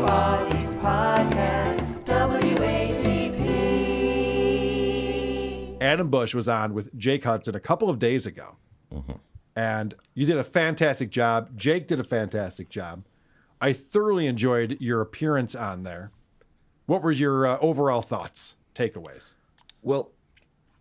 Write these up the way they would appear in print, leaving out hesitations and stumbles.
Quadfather's podcast, WATP. Adam Bush was on with Jake Hudson a couple of days ago. Mm-hmm. And you did a fantastic job. Jake did a fantastic job. I thoroughly enjoyed your appearance on there. What were your overall thoughts, takeaways? Well,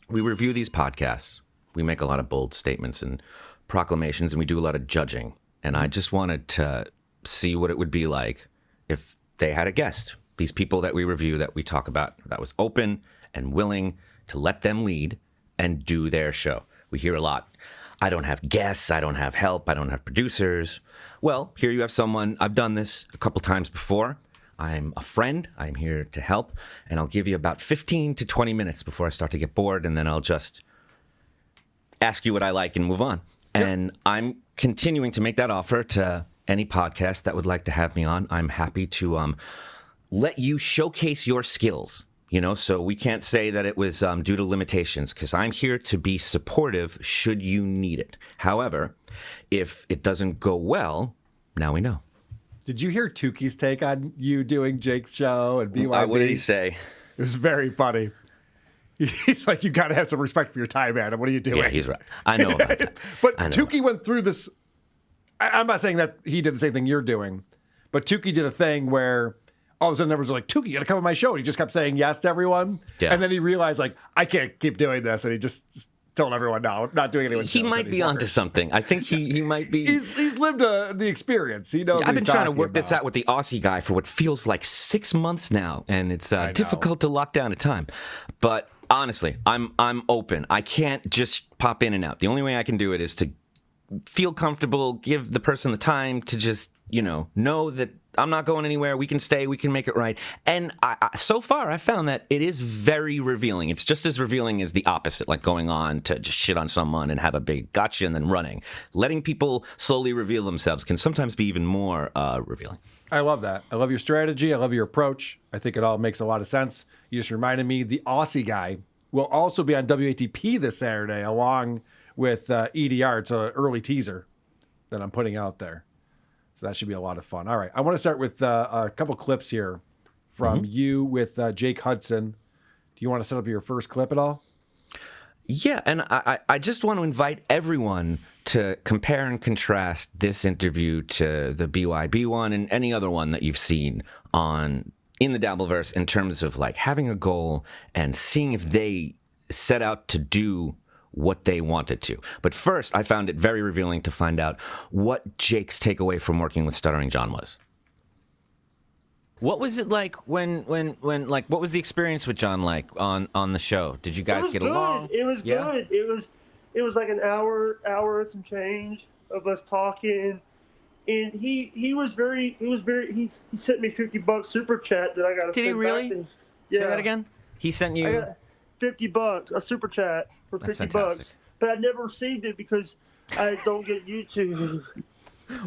we review these podcasts. We make a lot of bold statements and proclamations, and we do a lot of judging. And I just wanted to see what it would be like if they had a guest. These people that we review, that we talk about, that was open and willing to let them lead and do their show. We hear a lot. I don't have guests. I don't have help. I don't have producers. Well, here you have someone. I've done this a couple times before. I'm a friend. I'm here to help. And I'll give you about 15 to 20 minutes before I start to get bored. And then I'll just ask you what I like and move on. Yep. And I'm continuing to make that offer to any podcast that would like to have me on. I'm happy to let you showcase your skills. You know, so we can't say that it was due to limitations, because I'm here to be supportive should you need it. However, if it doesn't go well, now we know. Did you hear Tukey's take on you doing Jake's show and BYB? What did he say? It was very funny. He's like, you got to have some respect for your time, Adam. What are you doing? Yeah, he's right. I know about that. But Tukey went through this. I'm not saying that he did the same thing you're doing, but Tukey did a thing where all of a sudden everyone's like, Tukey, you got to come on my show. And he just kept saying yes to everyone. Yeah. And then he realized, like, I can't keep doing this. And he just told everyone, no, I'm not doing anyone's shows He might be onto something. I think he might be. He's lived the experience. He knows. I've been trying to work this out with the Aussie guy for what feels like 6 months now. And it's difficult to lock down a time. But honestly, I'm open. I can't just pop in and out. The only way I can do it is to feel comfortable, give the person the time to just, know that I'm not going anywhere. We can stay. We can make it right. And so far, I found that it is very revealing. It's just as revealing as the opposite, like going on to just shit on someone and have a big gotcha and then running. Letting people slowly reveal themselves can sometimes be even more revealing. I love that. I love your strategy. I love your approach. I think it all makes a lot of sense. You just reminded me the Aussie guy will also be on WATP this Saturday along with EDR. It's an early teaser that I'm putting out there. So that should be a lot of fun. All right. I want to start with a couple clips here from you with Jake Hudson. Do you want to set up your first clip at all? Yeah, and I just want to invite everyone to compare and contrast this interview to the BYB one and any other one that you've seen in the Dabbleverse in terms of like having a goal and seeing if they set out to do what they wanted to. But first, I found it very revealing to find out what Jake's takeaway from working with Stuttering John was. What was it like when like, what was the experience with John like on the show? Did you guys get along? It was good. It was like an hour and some change of us talking. And he sent me $50 super chat that I got to send back. Did he really? Yeah. Say that again? He sent you... I got $50, a super chat for $50. But I never received it because I don't get YouTube.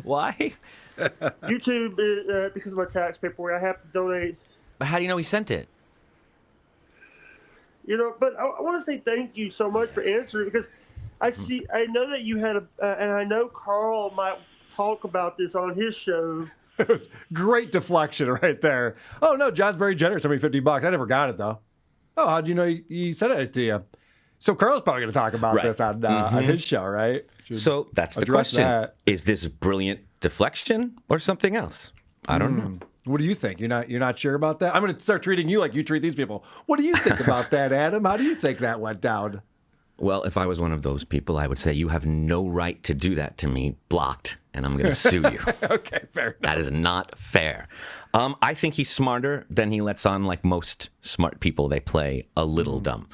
Why? YouTube, because of my tax paperwork, I have to donate. But how do you know he sent it? But I want to say thank you so much for answering, because I know that you had and I know Carl might talk about this on his show. Great deflection right there. Oh no, John's very generous. Sent me $50. I never got it though. Oh, how'd you know he sent it to you? So Carl's probably going to talk about this on his show, right? So that's the question. Is this brilliant deflection or something else? I don't know. What do you think? You're not sure about that? I'm going to start treating you like you treat these people. What do you think about that, Adam? How do you think that went down? Well, if I was one of those people, I would say you have no right to do that to me. Blocked. And I'm going to sue you. Okay, fair enough. That is not fair. I think he's smarter than he lets on. Like most smart people, they play a little dumb.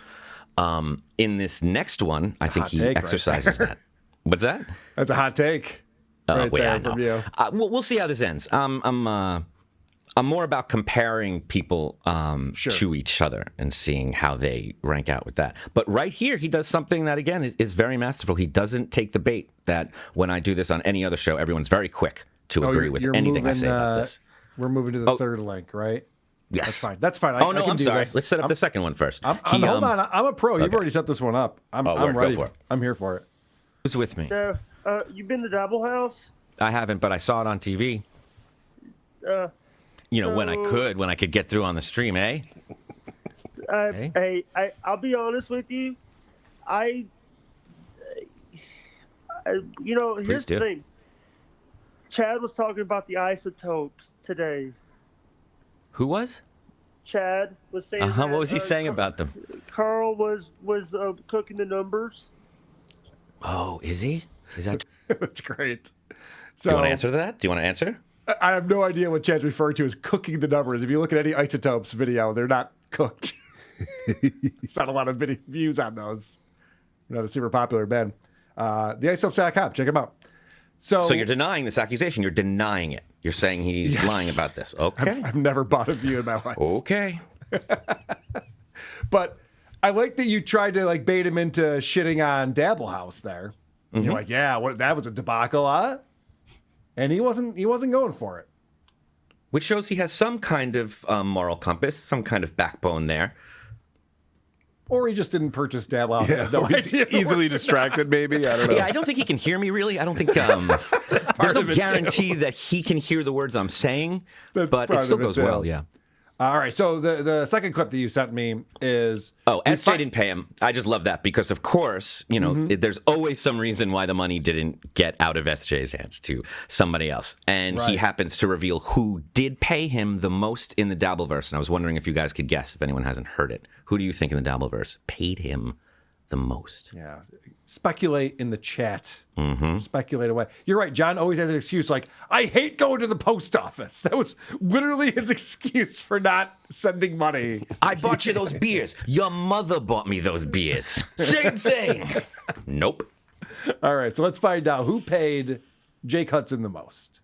In this next one, I think he exercises that. What's that? That's a hot take. From you. We'll see how this ends. I'm more about comparing people to each other and seeing how they rank out with that. But right here, he does something that, again, is very masterful. He doesn't take the bait that when I do this on any other show, everyone's very quick to agree with anything I say about this. We're moving to the third link, right? Yes. That's fine. I'm sorry. Let's set up the second one first. Hold on. I'm a pro. You've already set this one up. I'm ready. I'm here for it. Who's with me? You been to Dabble House? I haven't, but I saw it on TV. when I could get through on the stream, eh? Hey, I'll be honest with you. Here's the thing. Chad was talking about the isotopes today. Who was? Chad was saying. What was he saying about them? Carl was cooking the numbers. Oh, is he? Is that? That's great. So, Do you want to answer that? Do you want to answer? I have no idea what Chad's referring to as cooking the numbers. If you look at any isotopes video, they're not cooked. There's not a lot of views on those. Not a super popular band. Theisotopes.com. Check them out. So you're denying this accusation. You're denying it. You're saying he's lying about this. Okay. I've never bought a view in my life. Okay. But I like that you tried to bait him into shitting on Dabble House there. Mm-hmm. You're like, yeah, that was a debacle, huh? And he wasn't going for it. Which shows he has some kind of moral compass, some kind of backbone there. Or he just didn't purchase Dabble House. Yeah, no idea. Easily distracted, maybe. I don't know. Yeah, I don't think he can hear me, really. I don't think there's no guarantee that he can hear the words I'm saying, but it still goes well, yeah. All right, so the second clip that you sent me is... Oh, SJ didn't pay him. I just love that because, of course, there's always some reason why the money didn't get out of SJ's hands to somebody else. And he happens to reveal who did pay him the most in the Dabbleverse. And I was wondering if you guys could guess, if anyone hasn't heard it. Who do you think in the Dabbleverse paid him the most? Yeah. Speculate in the chat. Mm-hmm. Speculate away. You're right. John always has an excuse like, I hate going to the post office. That was literally his excuse for not sending money. I bought you those beers. Your mother bought me those beers. Same thing. Nope. All right. So let's find out who paid Jake Hudson the most.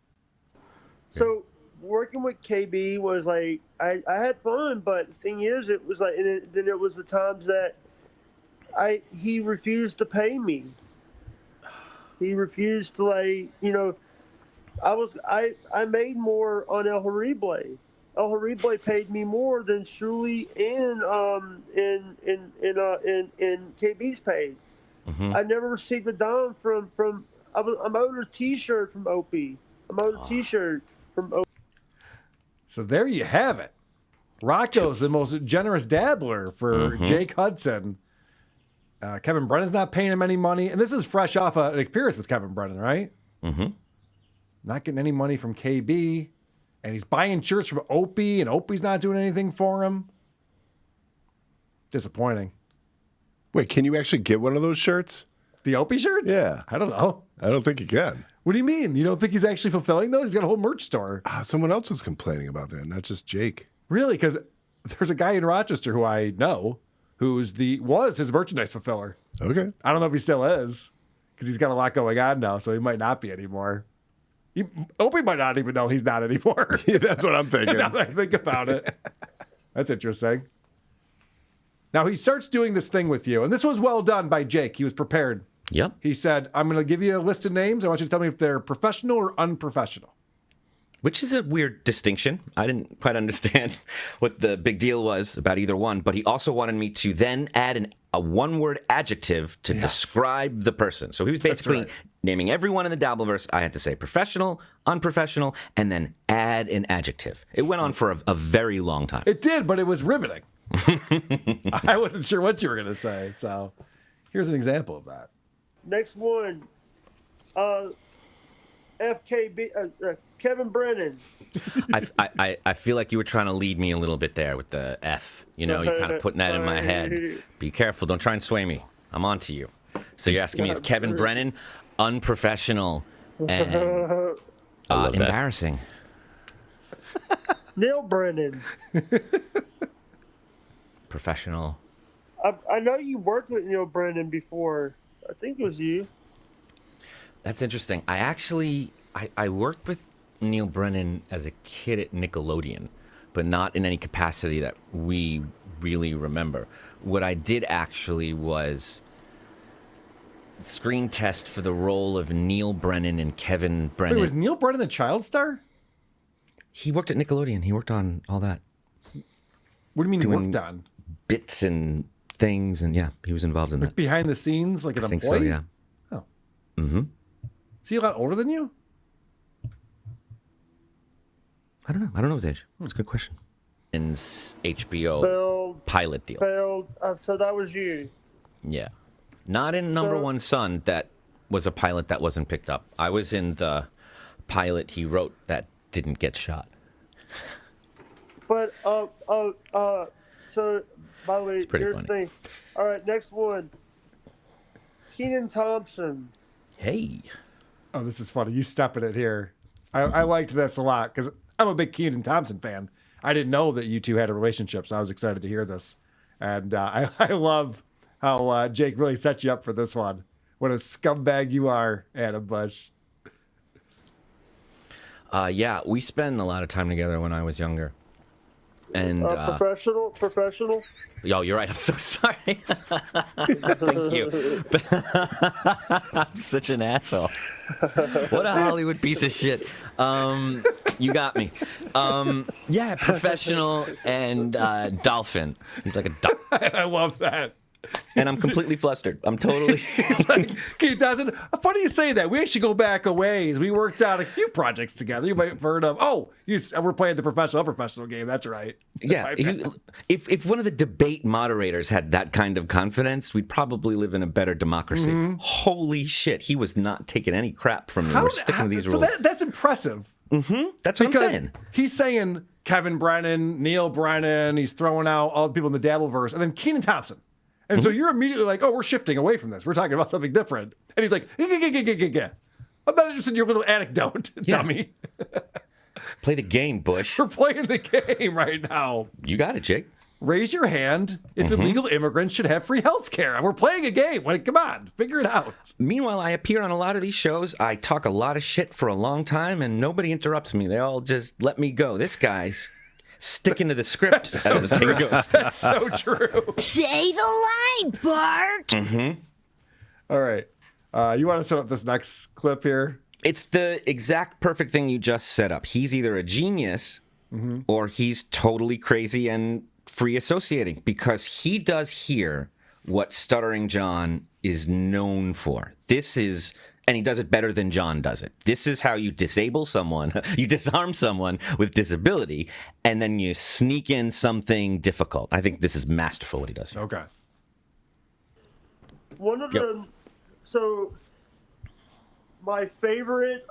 So working with KB was I had fun, but the thing is, it was then it was the times that he refused to pay me. He refused to I made more on El Horrible. El Horrible paid me more than Shuli and KB's paid. Mm-hmm. I never received a dime from I'm owed a T-shirt from Opie. I'm owed a T-shirt from Opie. So there you have it. Rocco's the most generous dabbler for Jake Hudson. Kevin Brennan's not paying him any money. And this is fresh off an appearance with Kevin Brennan, right? Mm-hmm. Not getting any money from KB. And he's buying shirts from Opie, and Opie's not doing anything for him. Disappointing. Wait, can you actually get one of those shirts? The Opie shirts? Yeah. I don't know. I don't think you can. What do you mean? You don't think he's actually fulfilling those? He's got a whole merch store. Someone else was complaining about that, not just Jake. Really? Because there's a guy in Rochester who I know was his merchandise fulfiller. Okay. I don't know if he still is because he's got a lot going on now, so he might not be anymore. Opie might not even know he's not anymore. Yeah, that's what I'm thinking. Now that I think about it. That's interesting. Now he starts doing this thing with you, and this was well done by Jake. He was prepared. Yep. He said, I'm going to give you a list of names. I want you to tell me if they're professional or unprofessional. Which is a weird distinction. I didn't quite understand what the big deal was about either one, but he also wanted me to then add a one-word adjective to describe the person. So he was basically naming everyone in the Dabbleverse. I had to say professional, unprofessional, and then add an adjective. It went on for a very long time. It did, but it was riveting. I wasn't sure what you were going to say, so here's an example of that. Next one, FKB, Kevin Brennan. I feel like you were trying to lead me a little bit there with the F. You're kind of putting that in my head. Be careful. Don't try and sway me. I'm on to you. So you're asking me, is Kevin Brennan unprofessional and embarrassing? Neil Brennan. Professional. I know you worked with Neil Brennan before. I think it was you. That's interesting. I worked with Neil Brennan as a kid at Nickelodeon, but not in any capacity that we really remember. What I did actually was screen test for the role of Neil Brennan and Kevin Brennan. Wait, was Neil Brennan the child star? He worked at Nickelodeon. He worked on all that. What do you mean he worked on? Bits and things, and he was involved in that. Behind the scenes, like an employee? I think so, yeah. Oh. Mm-hmm. Is he a lot older than you? I don't know his age. That's a good question. In HBO Failed. pilot deal. Failed. So that was you. Yeah. Not in Number So- One Son, that was a pilot that wasn't picked up. I was in the pilot he wrote that didn't get shot. But so by the way, pretty here's funny. the thing. All right, next one. Kenan Thompson. Hey. Oh, this is funny. You stepping it here. I liked this a lot because I'm a big Kenan Thompson fan. I didn't know that you two had a relationship, so I was excited to hear this. And I love how Jake really set you up for this one. What a scumbag you are, Adam Bush. Yeah, we spent a lot of time together when I was younger. And Professional. yo, you're right. I'm so sorry. Thank you. I'm such an asshole. What a Hollywood piece of shit. You got me. Yeah, Professional and Dolphin. He's like a dolphin. I love that. And I'm completely flustered. I'm totally. It's like, Kenan Thompson, funny you say that. We actually go back a ways. We worked on a few projects together. You might have heard of, we're playing the professional game. That's right. Yeah. If one of the debate moderators had that kind of confidence, we'd probably live in a better democracy. Mm-hmm. Holy shit. He was not taking any crap from me. We're sticking to these so rules. that's impressive. That's what I'm saying. He's saying Kevin Brennan, Neil Brennan, he's throwing out all the people in the Dabbleverse, and then Kenan Thompson. And so you're immediately like, oh, we're shifting away from this. We're talking about something different. And he's like, I'm not interested in your little anecdote, dummy. Play the game, Bush. We're playing the game right now. You got it, Jake. Raise your hand if illegal immigrants should have free health care. We're playing a game. Come on, figure it out. Meanwhile, I appear on a lot of these shows. I talk a lot of shit for a long time, and nobody interrupts me. They all just let me go. This guy's sticking to the script as the saying goes. That's so true. Say the line, Bart. All right. You want to set up this next clip here? It's the exact perfect thing you just set up. He's either a genius or he's totally crazy and free associating, because he does here what Stuttering John is known for. And he does it better than John does it. This is how you disable someone, you disarm someone with disability, and then you sneak in something difficult. I think this is masterful what he does here. Okay. One of them. So my favorite.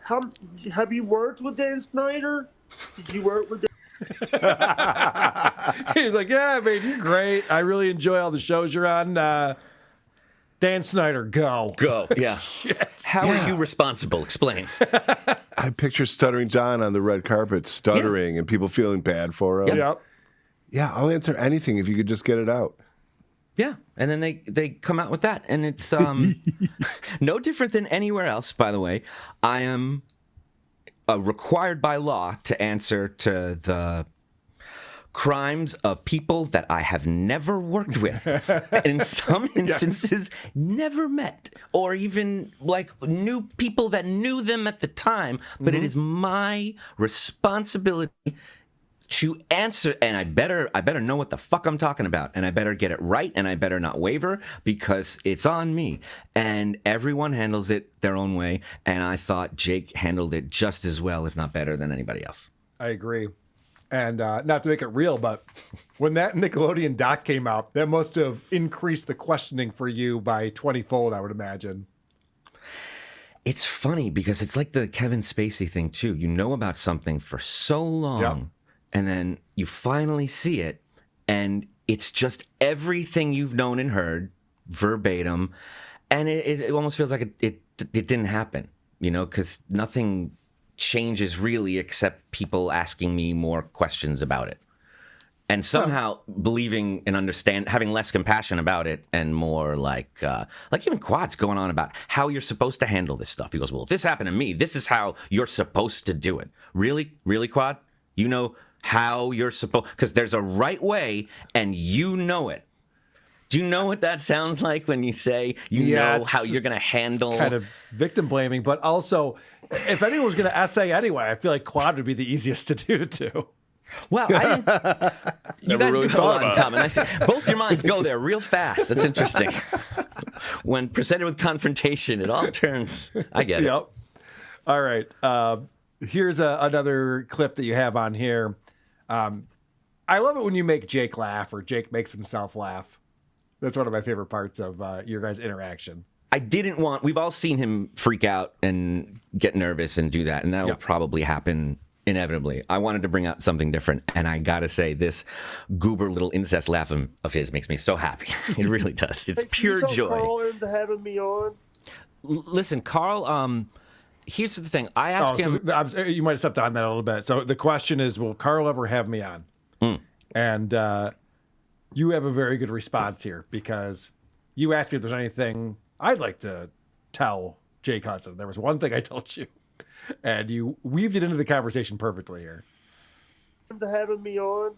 How have you worked with Dan Schneider? Did you work with? He's like, yeah, man, you're great. I really enjoy all the shows you're on. Dan Schneider, go. Go, yeah. How are you responsible? Explain. I picture Stuttering John on the red carpet, stuttering, and people feeling bad for him. Yep. Yeah, I'll answer anything if you could just get it out. Yeah, and then they come out with that, and it's no different than anywhere else, by the way. I am required by law to answer to the crimes of people that I have never worked with, and in some instances never met, or even like knew people that knew them at the time. But it is my responsibility to answer, and I better know what the fuck I'm talking about, and I better get it right, and I better not waver, because it's on me. And everyone handles it their own way, and I thought Jake handled it just as well, if not better, than anybody else. I agree. And not to make it real, but when that Nickelodeon doc came out, that must have increased the questioning for you by 20-fold, I would imagine. It's funny because it's like the Kevin Spacey thing too. You know about something for so long, and then you finally see it, and it's just everything you've known and heard verbatim, and it almost feels like it didn't happen, you know, because nothing changes really except people asking me more questions about it, and somehow believing and having less compassion about it, and more like even Quad's going on about how you're supposed to handle this stuff. He goes, well, if this happened to me, this is how you're supposed to do it. Really Quad? You know how you're supposed, because there's a right way and you know it. Do you know what that sounds like when you say know how you're going to handle? Kind of victim blaming, but also, if anyone was going to essay anyway, I feel like Quad would be the easiest to do too. Well, you guys really do have a lot in common. I see both your minds go there real fast. That's interesting. When presented with confrontation, it all turns. I get it. Yep. All right. Here's another clip that you have on here. I love it when you make Jake laugh or Jake makes himself laugh. That's one of my favorite parts of your guys' interaction. We've all seen him freak out and get nervous and do that, and that'll probably happen inevitably. I wanted to bring out something different, and I gotta say, this goober little incest laugh of his makes me so happy. It really does. It's pure joy. Carl into having me on. Listen, Carl, here's the thing. I asked him... So you might have stepped on that a little bit. So the question is, will Carl ever have me on? And you have a very good response here because you asked me if there's anything I'd like to tell Jake Hudson. There was one thing I told you, and you weaved it into the conversation perfectly here. To having me on.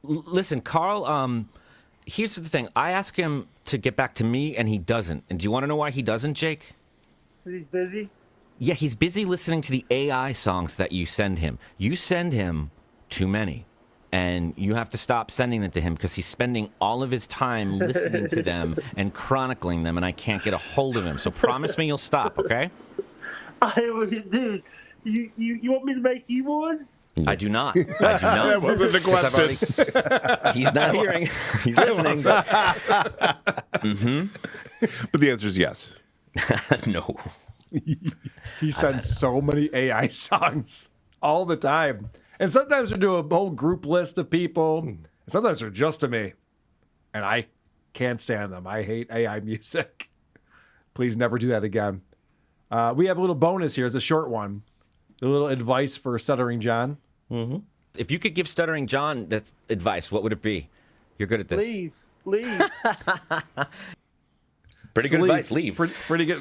Listen, Carl, here's the thing. I asked him to get back to me, and he doesn't. And do you want to know why he doesn't, Jake? He's busy? Yeah, he's busy listening to the AI songs that you send him. You send him too many. And you have to stop sending them to him because he's spending all of his time listening to them and chronicling them, and I can't get a hold of him. So promise me you'll stop, okay? Dude, you want me to make you one? I do not. I do not. That wasn't the question. He's not hearing. He's listening. But, But the answer is yes. No. He sends so many AI songs all the time. And sometimes they're to a whole group list of people. And sometimes they're just to me. And I can't stand them. I hate AI music. Please never do that again. We have a little bonus here. It's a short one. A little advice for Stuttering John. Mm-hmm. If you could give Stuttering John that advice, what would it be? You're good at this. Leave. Pretty good advice. Leave. Pretty good.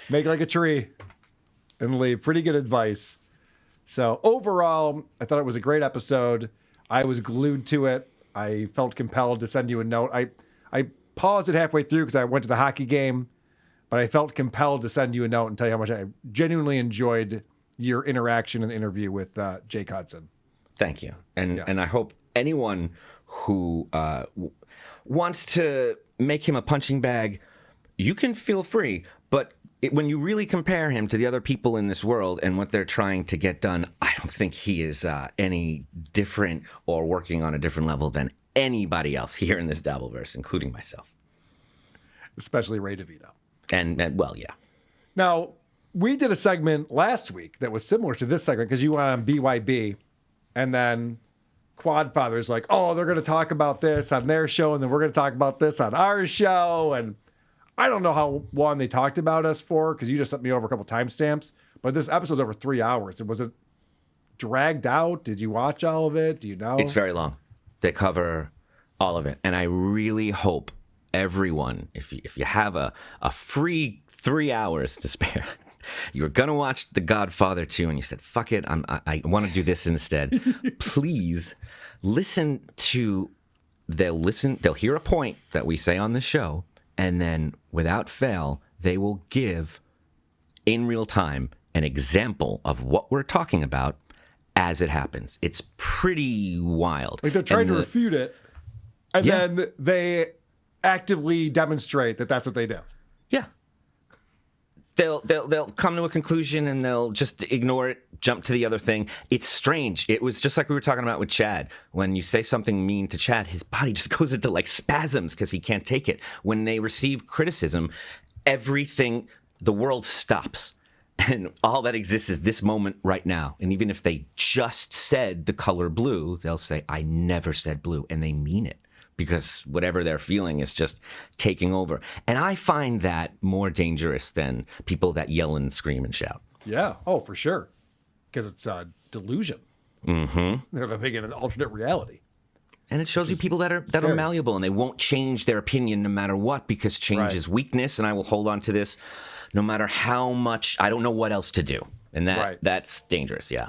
Make like a tree and leave. Pretty good advice. So overall, I thought it was a great episode. I was glued to it. I felt compelled to send you a note. I paused it halfway through because I went to the hockey game, but I felt compelled to send you a note and tell you how much I genuinely enjoyed your interaction and interview with Jake Hudson. Thank you. And I hope anyone who wants to make him a punching bag, you can feel free, but when you really compare him to the other people in this world and what they're trying to get done, I don't think he is any different or working on a different level than anybody else here in this Dabbleverse, including myself. Especially Ray DeVito. And well, yeah. Now, we did a segment last week that was similar to this segment because you went on BYB, and then Quadfather's like, oh, they're going to talk about this on their show, and then we're going to talk about this on our show, and I don't know how long they talked about us for because you just sent me over a couple timestamps, but this episode's over 3 hours. Was it dragged out? Did you watch all of it? Do you know? It's very long. They cover all of it. And I really hope everyone, if you have a free 3 hours to spare, you're going to watch The Godfather 2 and you said, fuck it, I want to do this instead. Please listen to, they'll hear a point that we say on the show, and then, without fail, they will give, in real time, an example of what we're talking about as it happens. It's pretty wild. Like they're trying to refute it, and then they actively demonstrate that that's what they do. Yeah. They'll come to a conclusion and they'll just ignore it, jump to the other thing. It's strange. It was just like we were talking about with Chad. When you say something mean to Chad, his body just goes into like spasms because he can't take it. When they receive criticism, everything, the world stops. And all that exists is this moment right now. And even if they just said the color blue, they'll say, I never said blue. And they mean it. Because whatever they're feeling is just taking over. And I find that more dangerous than people that yell and scream and shout. Yeah. Oh, for sure. Because it's a delusion. Mm-hmm. They're living in an alternate reality. And it shows you people that are malleable and they won't change their opinion no matter what because change is weakness. And I will hold on to this no matter how much I don't know what else to do. And that's dangerous. Yeah.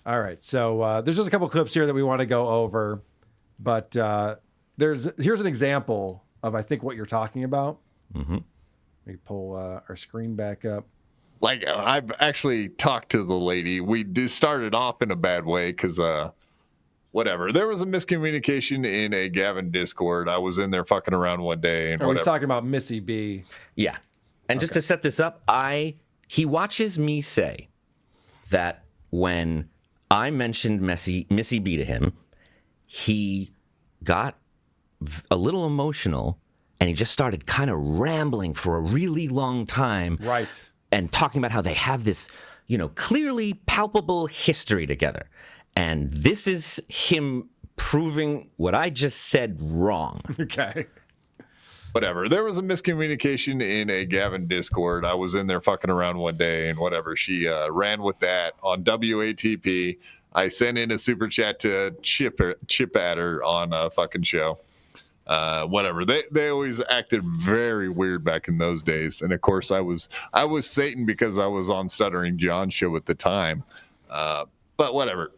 All right. So there's just a couple clips here that we want to go over. But here's an example of, I think, what you're talking about. Mm-hmm. Let me pull our screen back up. Like, I've actually talked to the lady. We started off in a bad way because, whatever. There was a miscommunication in a Gavin Discord. I was in there fucking around one day. And He's talking about Missy B. Yeah. And just to set this up, he watches me say that when I mentioned Missy B to him, he got a little emotional and he just started kind of rambling for a really long time. Right. And talking about how they have this, clearly palpable history together. And this is him proving what I just said wrong. Okay. Whatever. There was a miscommunication in a Gavin Discord. I was in there fucking around one day and whatever. She ran with that on WATP. I sent in a super chat to chip at her on a fucking show. Whatever. They always acted very weird back in those days. And of course I was Satan because I was on Stuttering John's show at the time. But whatever.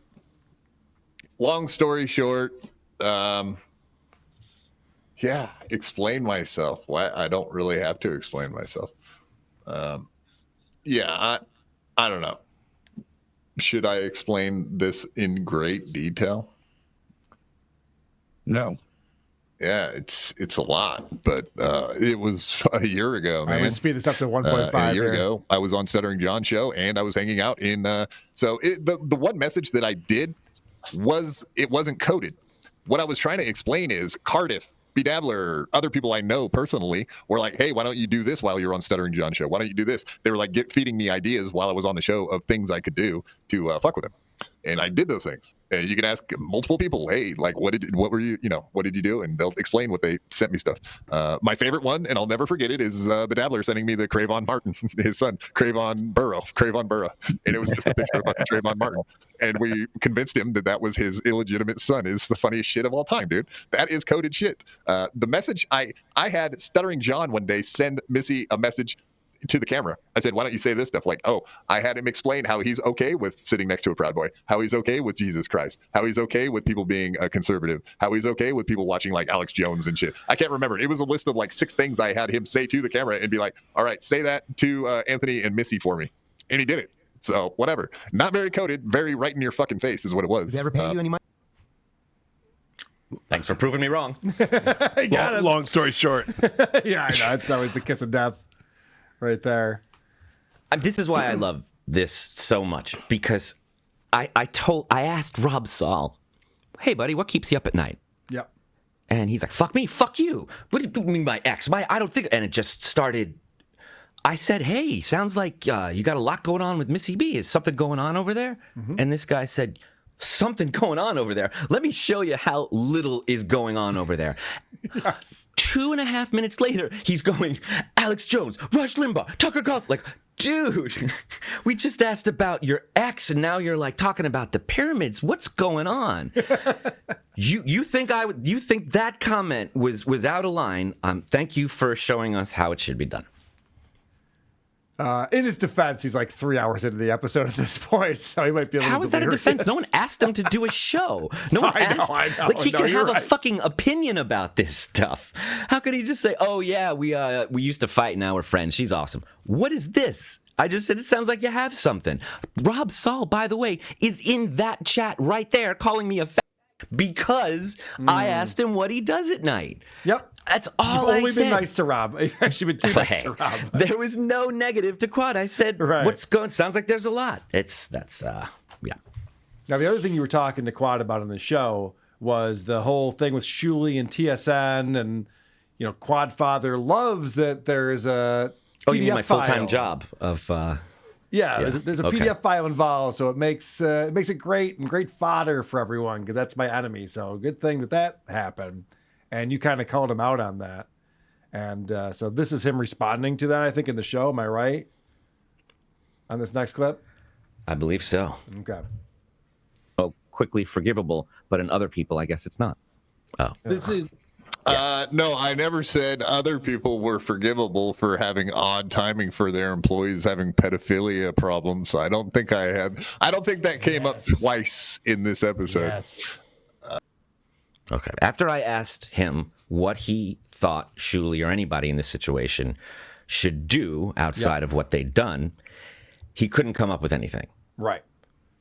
Long story short, yeah, explain myself. Why I don't really have to explain myself. Yeah, I don't know. Should I explain this in great detail? No. Yeah, it's a lot, but it was a year ago, man. I'm going to speed this up to 1.5. A year ago, I was on Stuttering John's show, and I was hanging out in. The one message that I did it wasn't coded. What I was trying to explain is Cardiff, Dabbler, other people I know personally were like, hey, why don't you do this while you're on Stuttering John show? Why don't you do this? They were like feeding me ideas while I was on the show of things I could do to fuck with them. And I did those things. And you can ask multiple people, hey, like, what did you do? And they'll explain what they sent me stuff. My favorite one, and I'll never forget it, is the Dabbler sending me the Cravon Martin, his son, Cravon Burrow. And it was just a picture of fucking Cravon Martin. And we convinced him that was his illegitimate son. Is the funniest shit of all time, dude. That is coded shit. The message, I had Stuttering John one day send Missy a message to the camera. I said, why don't you say this stuff? Like, oh, I had him explain how he's okay with sitting next to a Proud Boy, how he's okay with Jesus Christ, how he's okay with people being a conservative, how he's okay with people watching like Alex Jones and shit. I can't remember. It was a list of like 6 things I had him say to the camera and be like, all right, say that to Anthony and Missy for me. And he did it. So whatever. Not very coded, very right in your fucking face is what it was. Did they ever pay you any money? Thanks for proving me wrong. Long story short. Yeah, I know. It's always the kiss of death right there. This is why I love this so much, because I asked Rob Saul, hey, buddy, what keeps you up at night? Yep. And he's like, fuck me, fuck you. What do you mean my ex? I don't think... And it just started... I said, hey, sounds like you got a lot going on with Missy B. Is something going on over there? Mm-hmm. And this guy said, something going on over there? Let me show you how little is going on over there. Yes. 2.5 minutes later, he's going, Alex Jones, Rush Limbaugh, Tucker Carlson. Like, dude, we just asked about your ex, and now you're like talking about the pyramids. What's going on? You think that comment was out of line? Thank you for showing us how it should be done. In his defense, he's like 3 hours into the episode at this point, so he might be a little How is that a delirious. defense? No one asked him to do a show. No one asked. I know. Like, he No, could you're have a right. fucking opinion about this stuff. How could he just say, oh, yeah, we used to fight, now we're friends. She's awesome. What is this? I just said it sounds like you have something. Rob Saul, by the way, is in that chat right there calling me a fag because I asked him what he does at night. Yep. That's all You've I only said. been nice to Rob. You've actually been too nice to Rob. There was no negative to Quad. I said, Right. what's going? Sounds like there's a lot. Yeah. Now, the other thing you were talking to Quad about on the show was the whole thing with Shuley and TSN, and Quadfather loves that there's a PDF Oh, you mean my file. full-time job of? Yeah, there's a okay. PDF file involved, so it makes it great and great fodder for everyone because that's my enemy. So good thing that happened, and you kind of called him out on that, and so this is him responding to that. I think in the show, am I right? On this next clip, I believe so. okay. Oh, quickly forgivable, but in other people, I guess it's not. Oh, This is No, I never said other people were forgivable for having odd timing for their employees having pedophilia problems. I don't think that came up twice in this episode. yes. okay. After I asked him what he thought Shuley or anybody in this situation should do outside of what they'd done, he couldn't come up with anything. Right.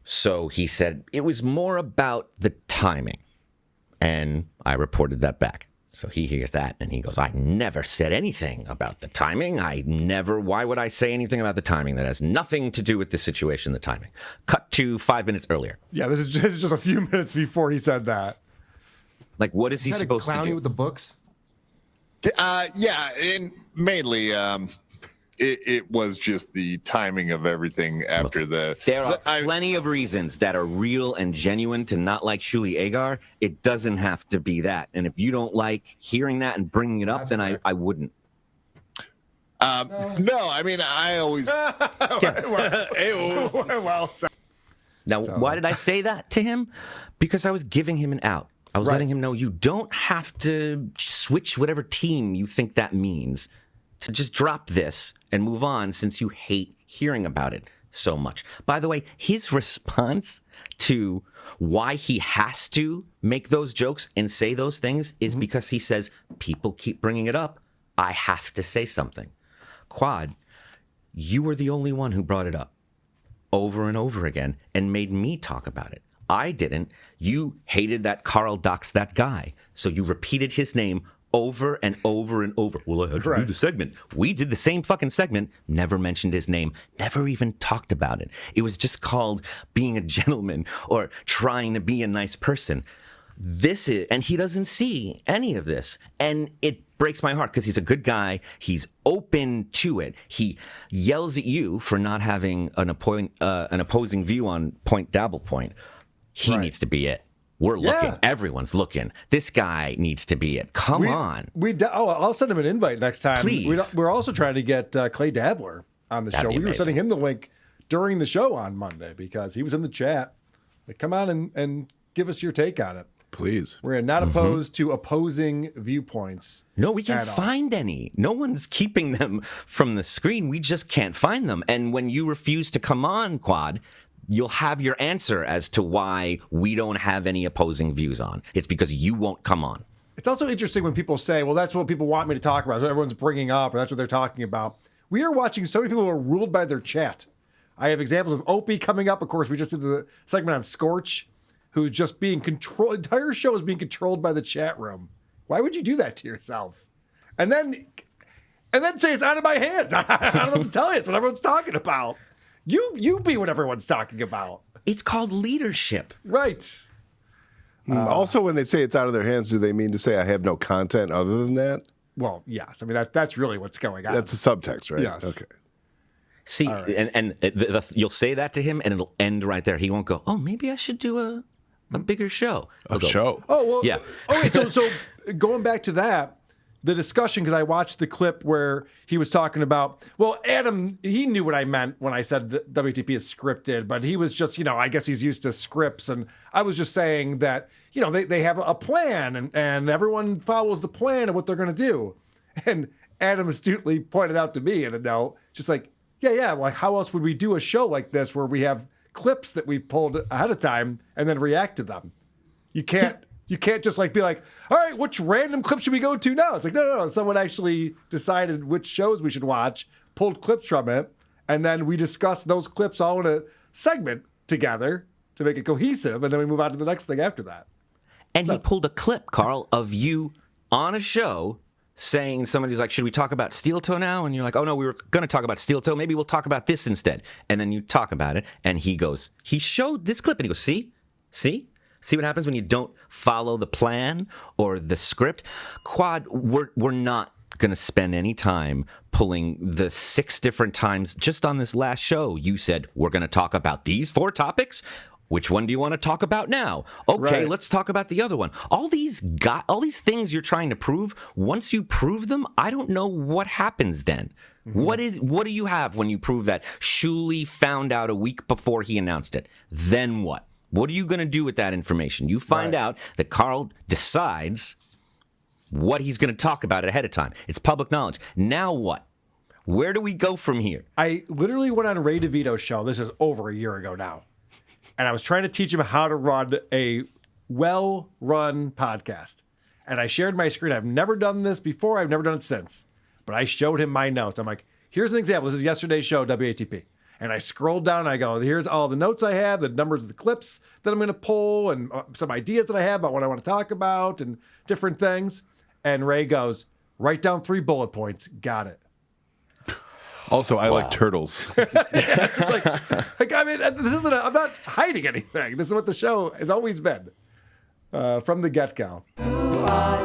So he said it was more about the timing, and I reported that back. So he hears that and he goes, I never said anything about the timing. Why would I say anything about the timing? That has nothing to do with the situation, the timing. Cut to 5 minutes earlier. Yeah, this is just a few minutes before he said that. Like, what is he supposed to clown do? you with the books? Yeah, and mainly it was just the timing of everything after the. There are plenty of reasons that are real and genuine to not like Shuli Agar. It doesn't have to be that. And if you don't like hearing that and bringing it up, then I wouldn't. No, I mean, I always. Well said. Now, why did I say that to him? Because I was giving him an out. I was letting him know you don't have to switch whatever team you think that means to just drop this and move on since you hate hearing about it so much. By the way, his response to why he has to make those jokes and say those things is because he says, people keep bringing it up. I have to say something. Quad, you were the only one who brought it up over and over again and made me talk about it. I didn't. You hated that Carl doxed that guy. So you repeated his name over and over and over. Well, I had to do the segment. We did the same fucking segment, never mentioned his name, never even talked about it. It was just called being a gentleman or trying to be a nice person. And he doesn't see any of this. And it breaks my heart because he's a good guy. He's open to it. He yells at you for not having an opposing view on Point Dabble Point. He needs to be it. We're looking. Yeah. Everyone's looking. This guy needs to be it. Come on. I'll send him an invite next time. Please. We're also trying to get Clay Dabbler on the show. We were sending him the link during the show on Monday because he was in the chat. Like, come on and give us your take on it. Please. We're not opposed to opposing viewpoints. No, we can't find any. No one's keeping them from the screen. We just can't find them. And when you refuse to come on, Quad, you'll have your answer as to why we don't have any opposing views on. It's because you won't come on. It's also interesting when people say, well, that's what people want me to talk about. That's what everyone's bringing up, or that's what they're talking about. We are watching so many people who are ruled by their chat. I have examples of Opie coming up. Of course, we just did the segment on Scorch, who's just being controlled. The entire show is being controlled by the chat room. Why would you do that to yourself? And then say it's out of my hands. I don't know what to tell you. It's what everyone's talking about. You be what everyone's talking about. It's called leadership. Right. Also, when they say it's out of their hands, do they mean to say I have no content other than that? Well, yes. I mean, that's really what's going on. That's the subtext, right? Yes. Okay. See, and you'll say that to him, and it'll end right there. He won't go, oh, maybe I should do a bigger show. A show. Oh, well. Yeah. Okay, so going back to that, the discussion, because I watched the clip where he was talking about, well, Adam, he knew what I meant when I said that WTP is scripted, but he was just, I guess he's used to scripts. And I was just saying that, they have a plan and everyone follows the plan of what they're going to do. And Adam astutely pointed out to me in a note, just like, yeah, like how else would we do a show like this where we have clips that we've pulled ahead of time and then react to them? You can't just like be like, all right, which random clip should we go to now? It's like, no. Someone actually decided which shows we should watch, pulled clips from it, and then we discuss those clips all in a segment together to make it cohesive, and then we move on to the next thing after that. And he pulled a clip, Carl, of you on a show saying, somebody's like, should we talk about Steel Toe now? And you're like, oh, no, we were going to talk about Steel Toe. Maybe we'll talk about this instead. And then you talk about it, and he showed this clip, and he goes, see? See what happens when you don't follow the plan or the script? Quad, we're not going to spend any time pulling the 6 different times just on this last show. You said, we're going to talk about these 4 topics. Which one do you want to talk about now? Okay, Let's talk about the other one. All these things you're trying to prove, once you prove them, I don't know what happens then. Mm-hmm. What do you have when you prove that Shuli found out a week before he announced it? Then what? What are you going to do with that information? You find out that Carl decides what he's going to talk about ahead of time. It's public knowledge. Now what? Where do we go from here? I literally went on Ray DeVito's show. This is over a year ago now. And I was trying to teach him how to run a well-run podcast. And I shared my screen. I've never done this before. I've never done it since. But I showed him my notes. I'm like, here's an example. This is yesterday's show, WATP. And I scrolled down and I go, here's all the notes I have, the numbers of the clips that I'm going to pull, and some ideas that I have about what I want to talk about and different things. And Ray goes, write down 3 bullet points. Got it. Also, I like turtles. It's just like I mean, this isn't. I'm not hiding anything. This is what the show has always been from the get-go. Who are